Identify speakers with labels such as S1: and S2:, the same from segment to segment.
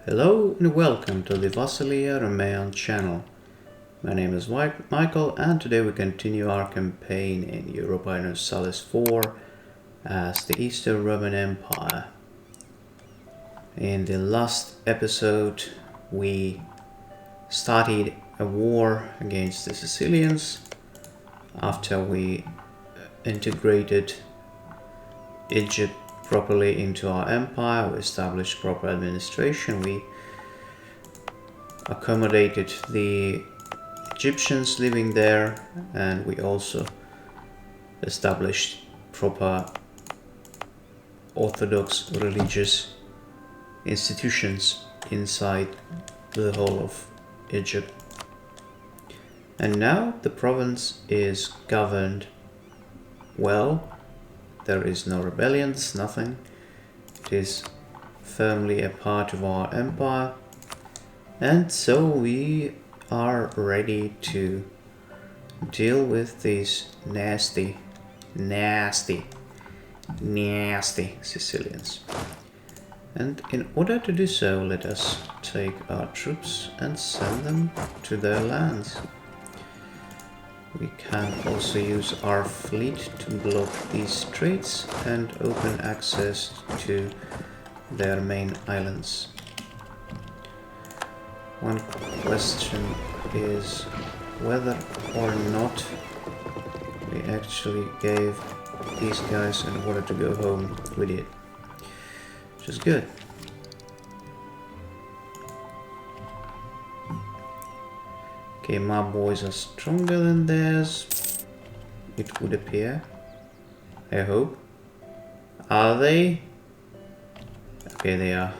S1: Hello and welcome to the Vasilia Romaean channel. My name is Michael and today we continue our campaign in Europa Universalis 4 as the Eastern Roman Empire. In the last episode we started a war against the Sicilians after we integrated Egypt properly into our empire. We established proper administration, we accommodated the Egyptians living there, and we also established proper orthodox religious institutions inside the whole of Egypt. And now the province is governed well. There is no rebellions, nothing. It is firmly a part of our empire. And so we are ready to deal with these nasty Sicilians. And in order to do so, let us take our troops and send them to their lands. We can also use our fleet to block these straits and open access to their main islands. One question is whether or not we actually gave these guys an order to go home. We did, which is good. Okay, my boys are stronger than theirs, it would appear. I hope. Are they? Okay, they are.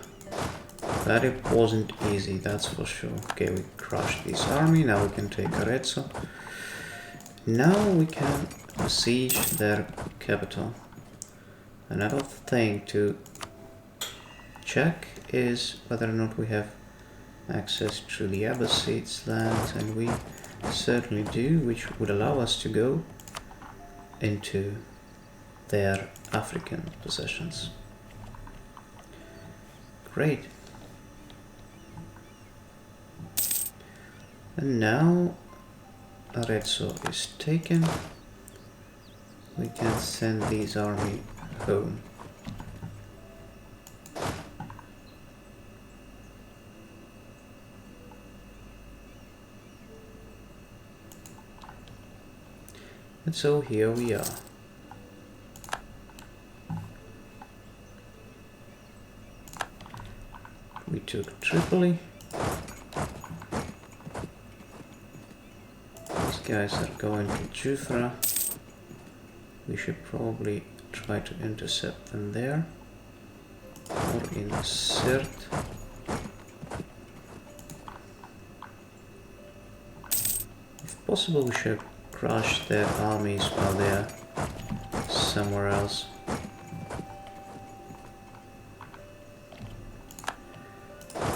S1: But it wasn't easy, that's for sure. Okay, we crushed this army, now we can take Arezzo. Now we can besiege their capital. Another thing to check is whether or not we have access to the Abbasids' lands, and we certainly do, which would allow us to go into their African possessions. Great. And now Arezzo is taken. We can send these army home. And so here we are. We took Tripoli. These guys are going to Jufra. We should probably try to intercept them there. Or in Sirte. If possible, we should crush their armies while they are somewhere else.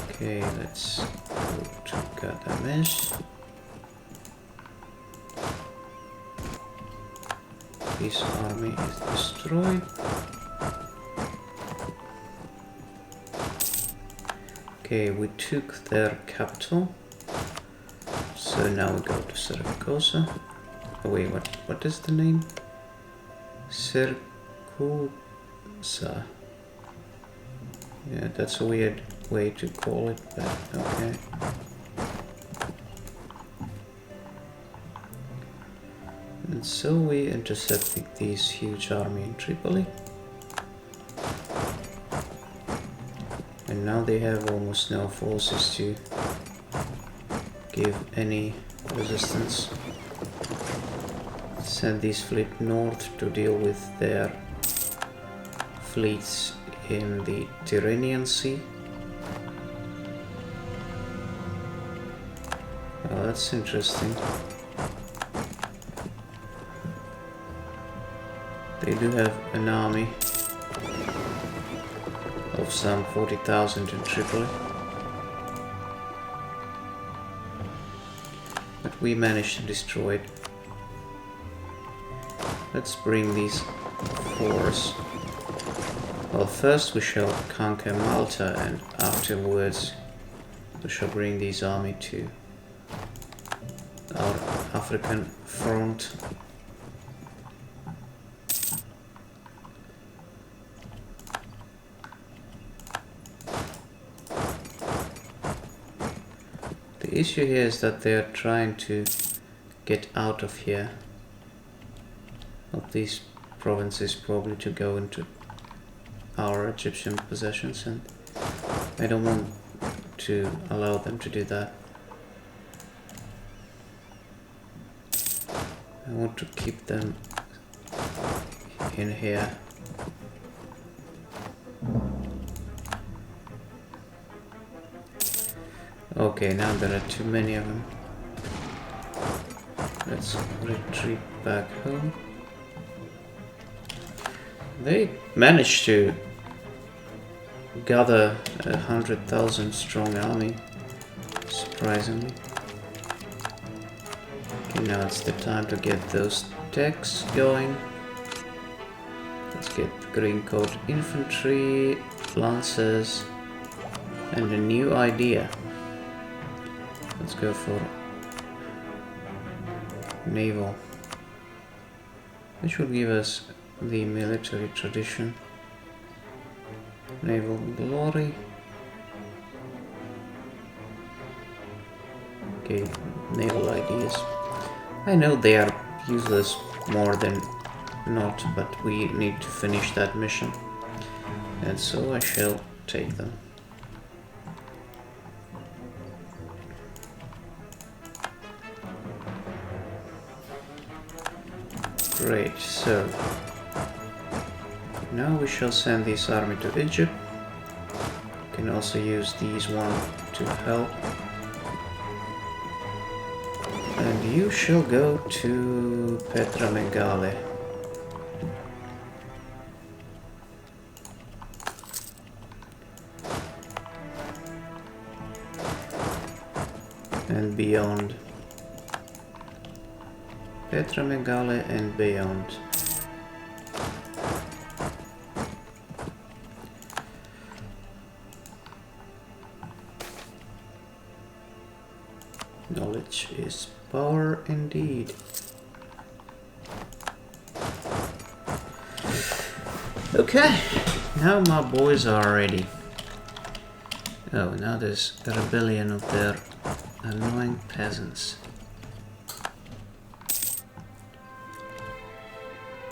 S1: Okay, let's go to Gadamesh. This army is destroyed. Okay, we took their capital. So now we go to Saragossa. Oh wait, what is the name? Siracusa. Yeah, that's a weird way to call it, but okay. And so we intercepted this huge army in Tripoli. And now they have almost no forces to give any resistance. Send this fleet north to deal with their fleets in the Tyrrhenian Sea. Oh, that's interesting. They do have an army of some 40,000 in Tripoli. But we managed to destroy it. Let's bring these fours. Well, first we shall conquer Malta and afterwards We shall bring this army to our African front. The issue here is that they are trying to get out of here, of these provinces, probably to go into our Egyptian possessions, and I don't want to allow them to do that. I want to keep them in here. Okay, now there are too many of them. Let's retreat back home. They managed to gather 100,000 strong army, surprisingly. Okay, now it's the time to get those techs going. Let's get green coat infantry, lancers, and a new idea. Let's go for naval, which will give us the military tradition. Naval glory. Okay, naval ideas. I know they are useless more than not, but we need to finish that mission, and so I shall take them. Great, so now we shall send this army to Egypt. You can also use these one to help. And you shall go to Petra Megale. And beyond. Petra Megale and beyond. Knowledge is power indeed. Okay, now my boys are ready. Oh, now there's the rebellion of their annoying peasants.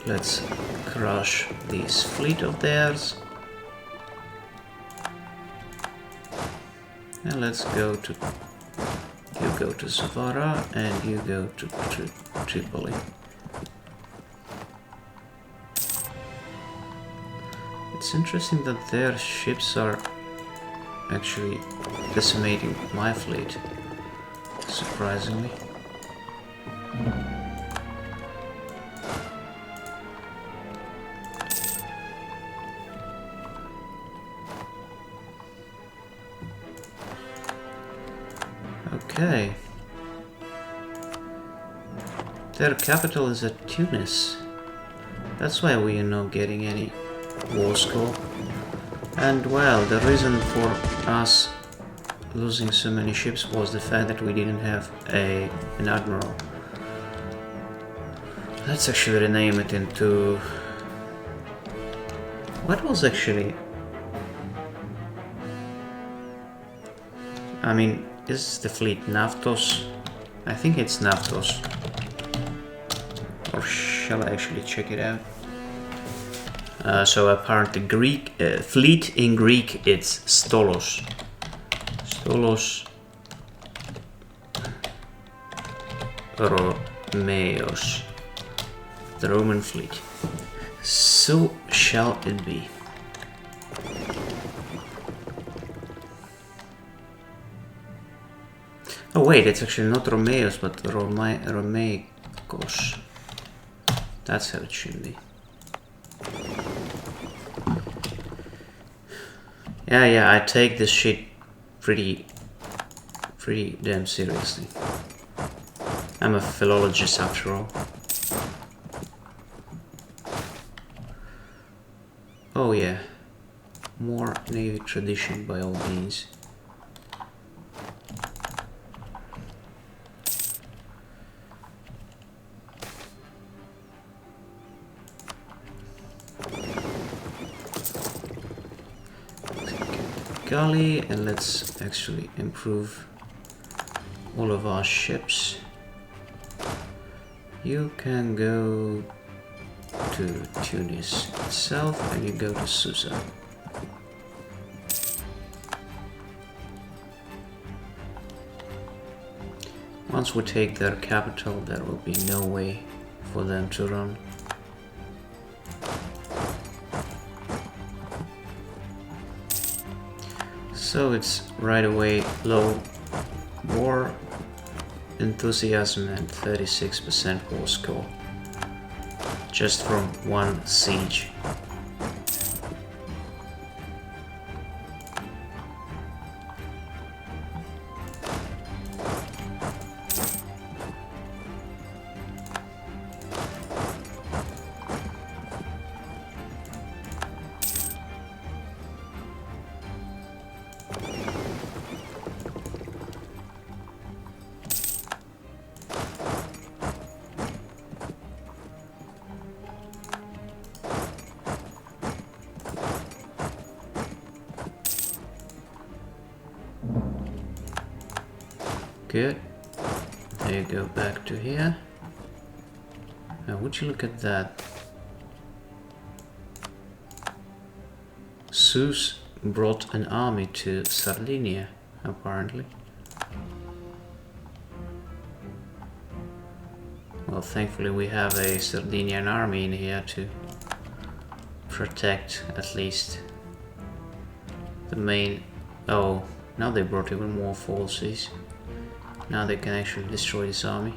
S1: Let's crush this fleet of theirs. And let's go to... You go to Zavara and you go to Tripoli. It's interesting that their ships are actually decimating my fleet, surprisingly. Okay. Their capital is at Tunis. That's why we are not getting any war score. And well, the reason for us losing so many ships was the fact that we didn't have an admiral. Let's actually rename it into... What was actually... I mean, is the fleet Naftos? I think it's Naftos. Or shall I actually check it out? So apparently Greek fleet in Greek it's Stolos. Stolos Romeos. The Roman fleet. So shall it be. Oh wait, it's actually not Romeos but Romeikos. That's how it should be. Yeah, I take this shit pretty damn seriously. I'm a philologist after all. Oh yeah, more navy tradition by all means. galley, and let's actually improve all of our ships. You can go to Tunis itself, and you go to Susa. Once we take their capital, there will be no way for them to run. So it's right away low war enthusiasm and 36% war score just from one siege. Good. There you go, back to here. Now would you look at that? Zeus brought an army to Sardinia, apparently. Well, thankfully we have a Sardinian army in here to protect at least the main... Oh, now they brought even more forces. Now they can actually destroy this army.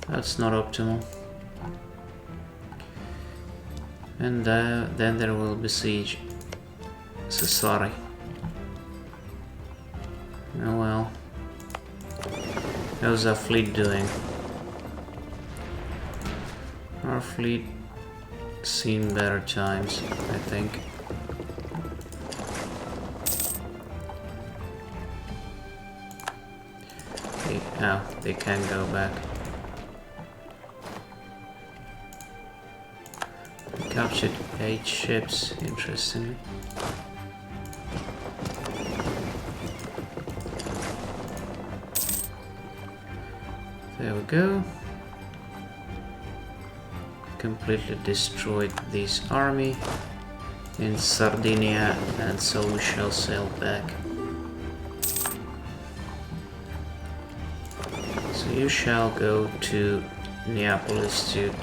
S1: That's not optimal. And then there will besiege Sicily. Oh well. How's our fleet doing? Our fleet seen better times, I think. Now they can go back. We captured 8 ships, interestingly. There we go. Completely destroyed this army in Sardinia, and so we shall sail back. You shall go to Neapolis to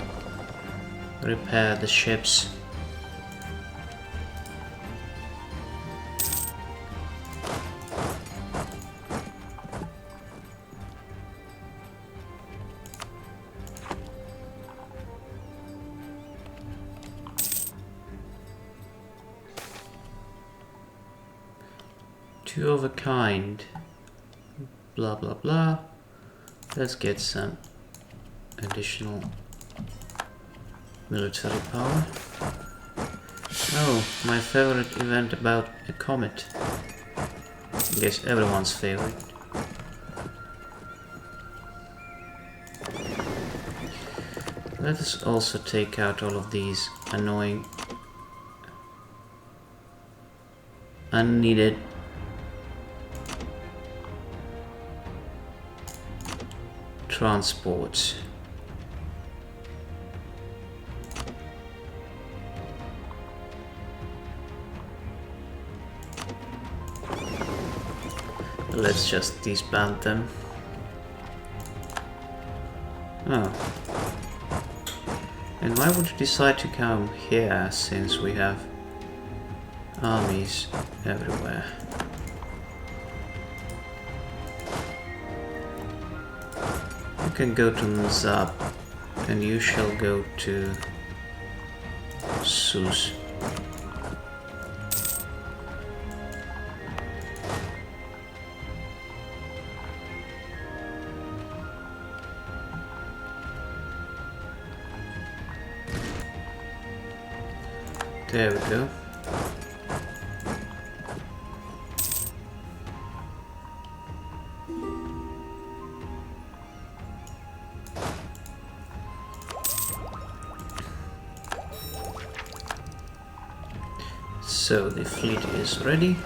S1: repair the ships. Two of a kind. Blah blah blah. Let's get some additional military power. Oh, my favorite event about a comet. I guess everyone's favorite. Let us also take out all of these annoying, unneeded transports. Let's just disband them. Oh. And why would you decide to come here since we have armies everywhere? You can go to Mzab, and you shall go to Sus. There we go. So the fleet is ready.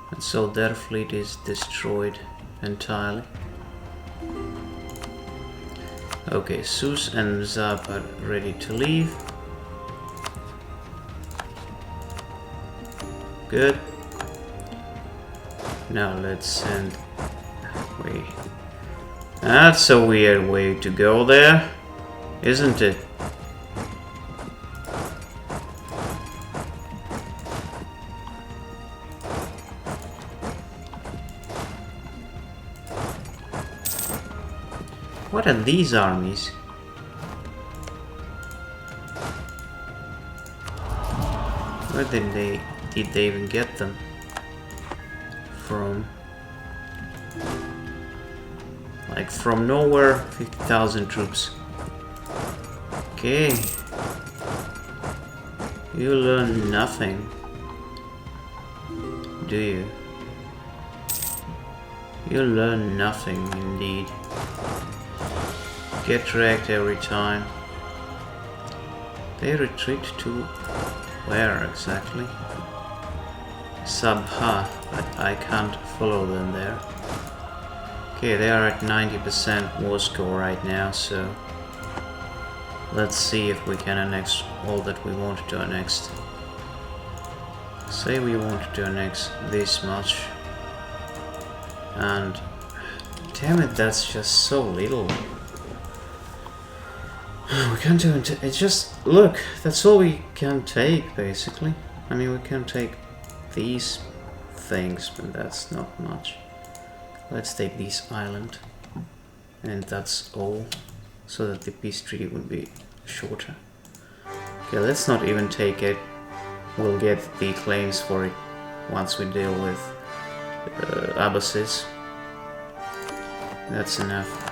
S1: And so their fleet is destroyed entirely. Okay, Sus and Zap are ready to leave. Good. Now let's send... Wait. That's a weird way to go there, isn't it? What are these armies? Where did they even get them from? Like from nowhere, 50,000 troops. Okay. You learn nothing, do you? You learn nothing indeed. Get wrecked every time. They retreat to where exactly? Sabha, but I can't follow them there. Okay, they are at 90% war score right now, so let's see if we can annex all that we want to annex. Say we want to annex this much, and damn it, that's just so little. We can't do it. It's just, look, that's all we can take, basically. I mean, we can take these things, but that's not much. Let's take this island, and that's all, so that the peace treaty would be shorter. Okay, let's not even take it. We'll get the claims for it once we deal with Abbasids. That's enough.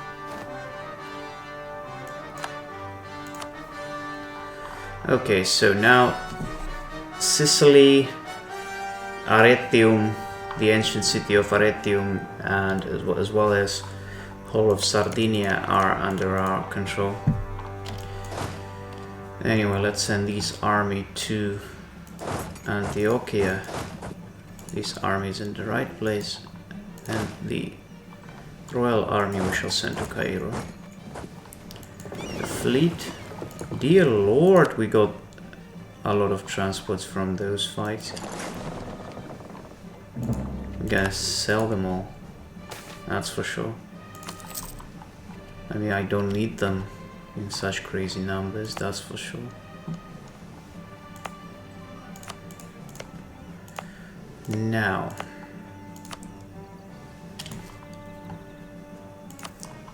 S1: Okay, so now Sicily, Arretium, the ancient city of Arretium, and as well as whole of Sardinia are under our control. Anyway, let's send this army to Antiochia. This army is in the right place, and the royal army we shall send to Cairo. The fleet. Dear Lord, we got a lot of transports from those fights. We gotta sell them all, that's for sure. I mean, I don't need them in such crazy numbers, that's for sure. Now,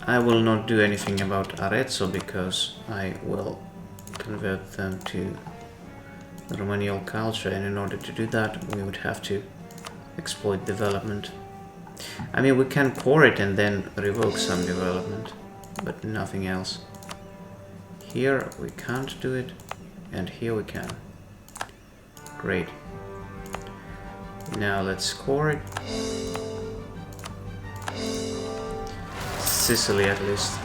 S1: I will not do anything about Arezzo because I will convert them to Romanian culture, and in order to do that we would have to exploit development. I mean, we can core it and then revoke some development, but nothing else. Here we can't do it, and here we can. Great. Now let's core it. Sicily at least.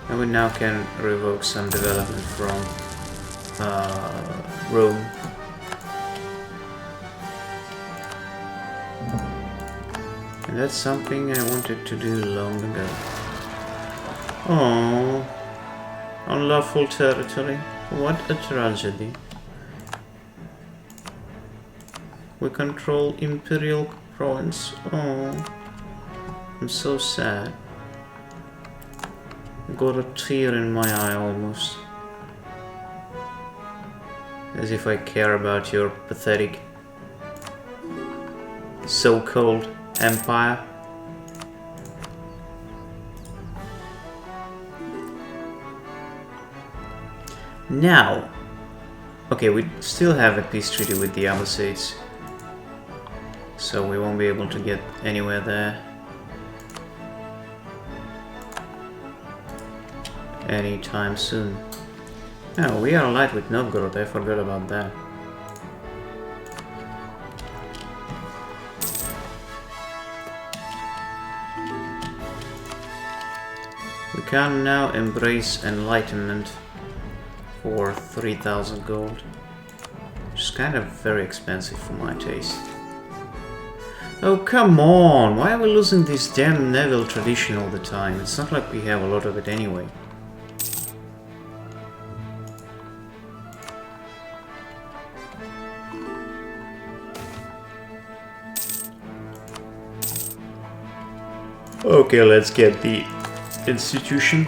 S1: And we now can revoke some development from Rome. And that's something I wanted to do long ago. Oh, unlawful territory. What a tragedy. We control Imperial Province. Oh, I'm so sad. Got a tear in my eye almost. As if I care about your pathetic so-called empire. Now, okay, we still have a peace treaty with the Abbasids, so we won't be able to get anywhere there anytime soon. Now, we are allied with Novgorod, I forgot about that. We can now embrace enlightenment for 3000 gold, which is kind of very expensive for my taste. Oh, come on! Why are we losing this damn Neville tradition all the time? It's not like we have a lot of it anyway. Okay, let's get the institution.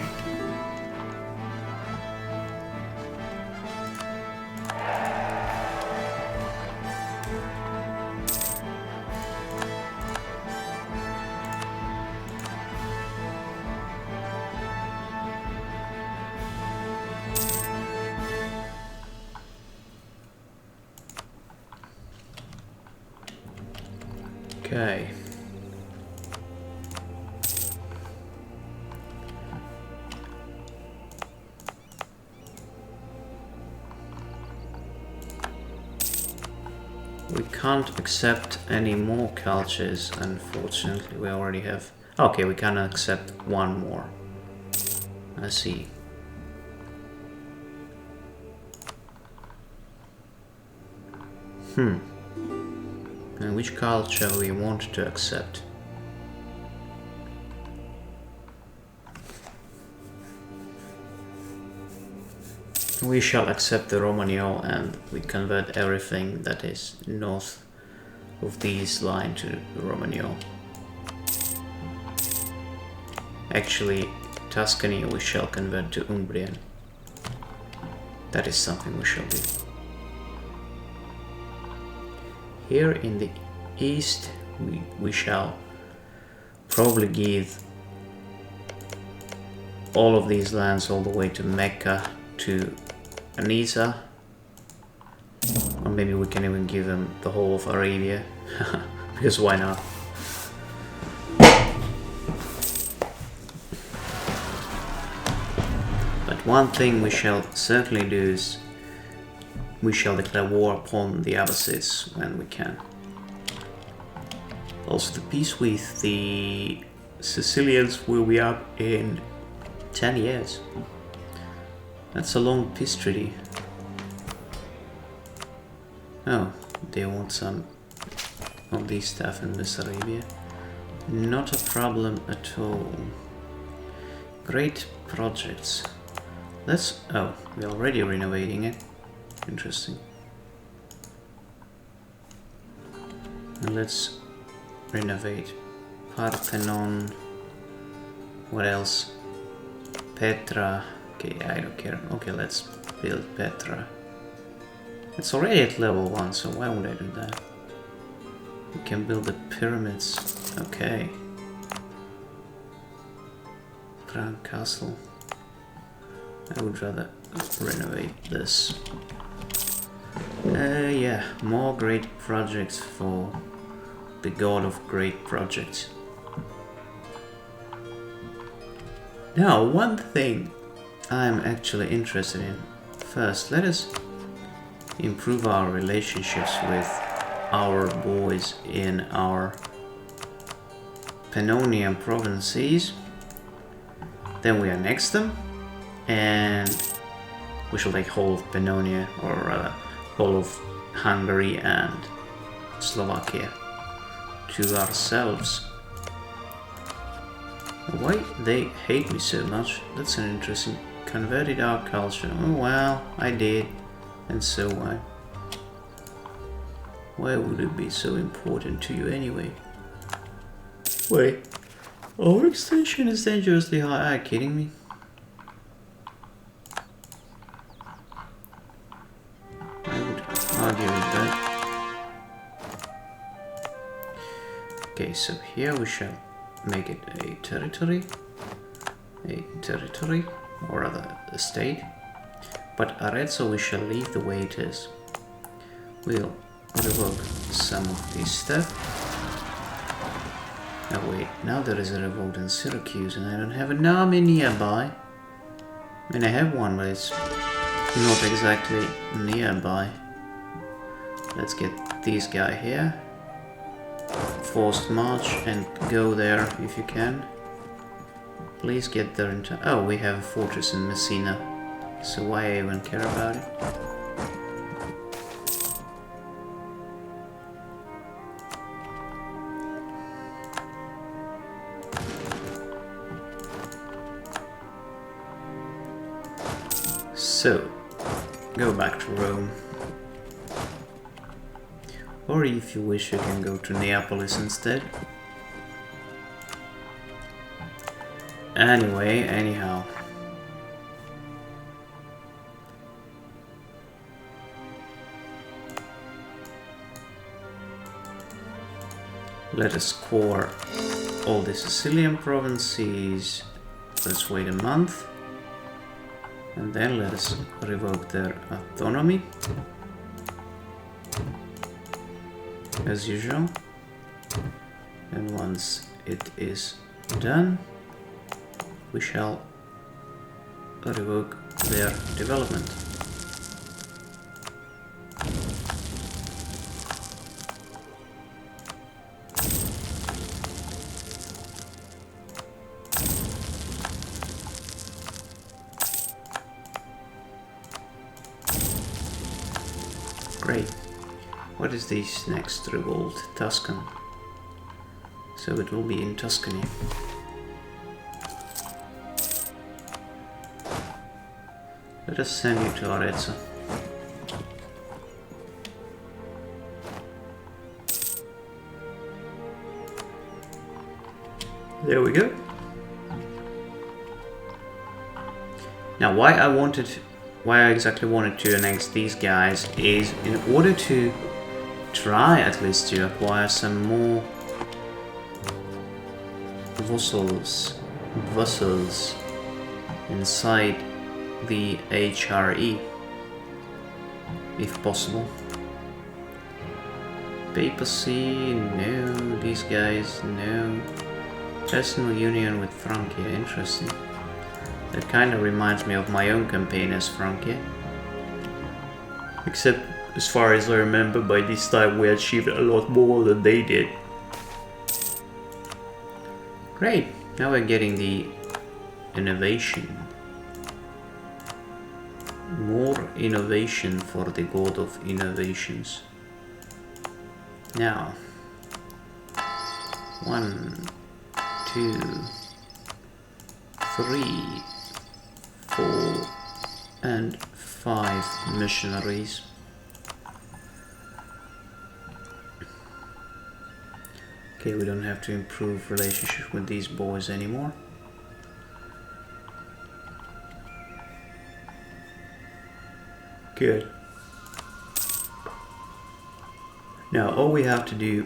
S1: Okay. We can't accept any more cultures, unfortunately. We already have... Okay, we can accept one more. I see. And which culture we want to accept? We shall accept the Romagnol and we convert everything that is north of these lines to Romagnol. Actually, Tuscany we shall convert to Umbrian. That is something we shall do. Here in the east we shall probably give all of these lands all the way to Mecca, to Anisa, or maybe we can even give them the whole of Arabia, because why not? But one thing we shall certainly do is we shall declare war upon the Abbasids when we can. Also, the peace with the Sicilians will be up in 10 years. That's a long peace treaty. Oh, they want some of these stuff in Bessarabia. Not a problem at all. Great projects. Let's... Oh, we're already renovating it. Interesting. And let's renovate Parthenon. What else? Petra. Okay, I don't care. Okay, let's build Petra. It's already at level 1, so why would I do that? We can build the pyramids. Okay. Grand Castle. I would rather renovate this. Yeah, more great projects for the god of great projects. Now, one thing I'm actually interested in. First, let us improve our relationships with our boys in our Pannonian provinces. Then we annex them, and we shall take whole of Pannonia, or rather whole of Hungary and Slovakia to ourselves. Why they hate me so much? That's an interesting... Converted our culture. Oh well, I did. And so why? Why would it be so important to you anyway? Wait. Our extension is dangerously high. Are you kidding me? I would argue with that. Okay, so here we shall make it a territory. Or rather a state, but Arezzo we shall leave the way it is. We'll revoke some of this stuff. Oh wait, now there is a revolt in Syracuse and I don't have an army nearby. I mean, I have one, but it's not exactly nearby. Let's get this guy here. Forced march and go there if you can. Please get there in time. Oh, we have a fortress in Messina. So why I even care about it? So, go back to Rome. Or if you wish, you can go to Neapolis instead. Anyway, anyhow. Let us core all the Sicilian provinces. Let's wait a month. And then let us revoke their autonomy. As usual. And once it is done, we shall revoke their development. Great. What is this next revolt? Tuscan. So it will be in Tuscany. Let us send you to Arezzo. There we go. Now why I exactly wanted to annex these guys is in order to try at least to acquire some more vassals inside the HRE, if possible. Papacy, no. These guys, no. Personal union with Francia, interesting. That kind of reminds me of my own campaign as Francia. Except, as far as I remember, by this time we achieved a lot more than they did. Great, now we're getting the innovation. More innovation for the god of innovations. Now, 1, 2, 3, 4, and 5 missionaries. Okay, we don't have to improve relationship with these boys anymore. Good. Now all we have to do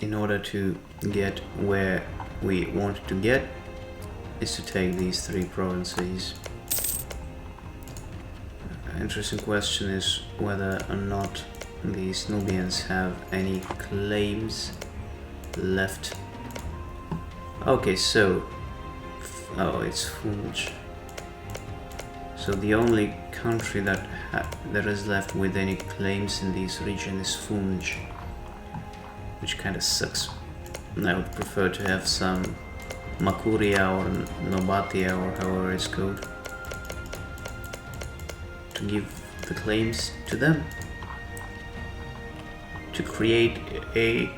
S1: in order to get where we want to get is to take these 3 provinces. Interesting question is whether or not these Nubians have any claims left. Okay, so oh, it's Funj. So the only country that is left with any claims in this region is Funj, which kind of sucks. And I would prefer to have some Makuria or Nobatia or however it's called to give the claims to them, to create a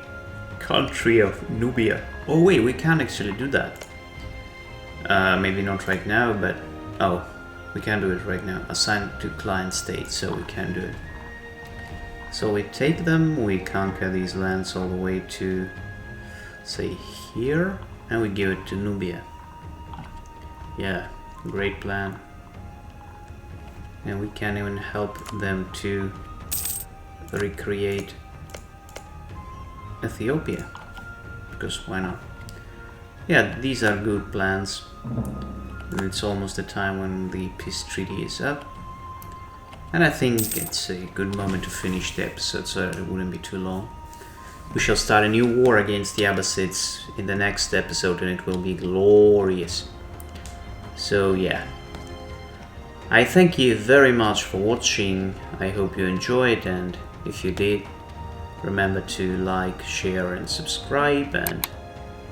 S1: country of Nubia. Oh wait, we can actually do that. Maybe not right now, but oh, we can do it right now. Assigned to client state, so we can do it. So we take them, we conquer these lands all the way to, say, here, and we give it to Nubia. Yeah, great plan. And we can even help them to recreate Ethiopia, because why not? Yeah, these are good plans. And it's almost the time when the peace treaty is up. And I think it's a good moment to finish the episode so that it wouldn't be too long. We shall start a new war against the Abbasids in the next episode, and it will be glorious. So yeah. I thank you very much for watching. I hope you enjoyed, and if you did, remember to like, share and subscribe and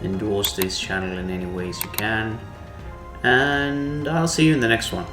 S1: endorse this channel in any ways you can. And I'll see you in the next one.